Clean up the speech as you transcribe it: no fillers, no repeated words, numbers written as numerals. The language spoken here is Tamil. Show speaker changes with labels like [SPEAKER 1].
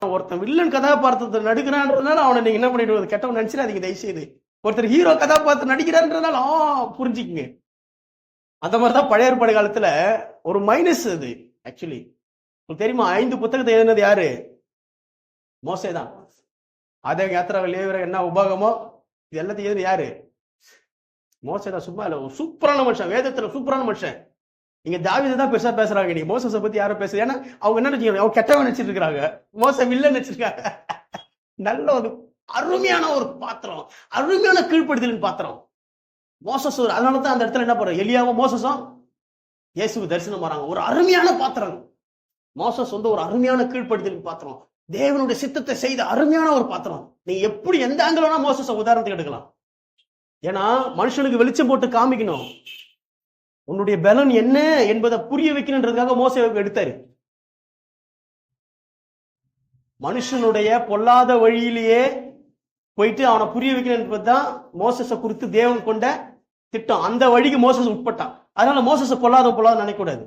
[SPEAKER 1] ஒருத்தன் வில்லன் கதாபாத்திரத்தை நடிக்கிறான்றதுனால அவனை நீங்க என்ன பண்ணிடுவது, கெட்டவன் நினைச்சிடாதீங்க தயவுசெய்து. ஒருத்தர் ஹீரோ கதாபாத்திரம் நடிக்கிறான்றதுனால புரிஞ்சுக்குங்க. அந்த மாதிரிதான் பழைய ஏற்பாடு காலத்துல ஒரு மைனஸ் அது. ஆக்சுவலி உங்களுக்கு தெரியுமா, 5 புத்தகத்தை எழுதினது யாரு? மோசேதான். அதே யாத்திரா லேவியர் என்ன உபாகமோ இது எல்லாத்தையும் எழுதினது யாரு? மோசேதான். சும்மா இல்ல, ஒரு சூப்பரான மனுஷன், வேதத்துல சூப்பரான மனுஷன். நீங்க தாவீதை தான் பெருசா பேசுறாங்க, நீங்க மோசஸை பத்தி யாரும் பேசுறது. ஏன்னா அவங்க என்ன நினைச்சுக்கிறாங்க, அவங்க கெட்டவன் நினைச்சிட்டு இருக்காங்க, மோச வில்லன் நினைச்சிருக்காங்க. நல்ல ஒரு அருமையான ஒரு பாத்திரம், அருமையான கீழ்ப்படுதலின் பாத்திரம் மோசஸ். அதனாலதான் அந்த இடத்துல என்ன பண்றோம், எலியாவும் மோசஸும் இயேசுக்கு தரிசனம் வராங்க. ஒரு அருமையான பாத்திரம் மோசஸ், ஒரு அருமையான கீழ்ப்படுதலின் பாத்திரம், தேவனுடைய சித்தத்தை செய்த அருமையான ஒரு பாத்திரம். நீங்க எப்படி எந்த ஆங்கிலம்னா மோசஸை உதாரணத்துக்கு எடுக்கலாம். ஏன்னா மனுஷனுக்கு வெளிச்சம் போட்டு காமிக்கணும், உன்னுடைய பலன் என்ன என்பதை புரிய வைக்கணுன்றதுக்காக மோசே எடுத்தாரு. மனுஷனுடைய பொல்லாத வழியிலேயே போயிட்டு அவனை புரிய வைக்கணும் என்பதுதான் மோசஸை குறித்து தேவன் கொண்ட திட்டம். அந்த வழிக்கு மோசஸ் உட்பட்டான். அதனால மோசஸை பொல்லாத நினைக்க கூடாது.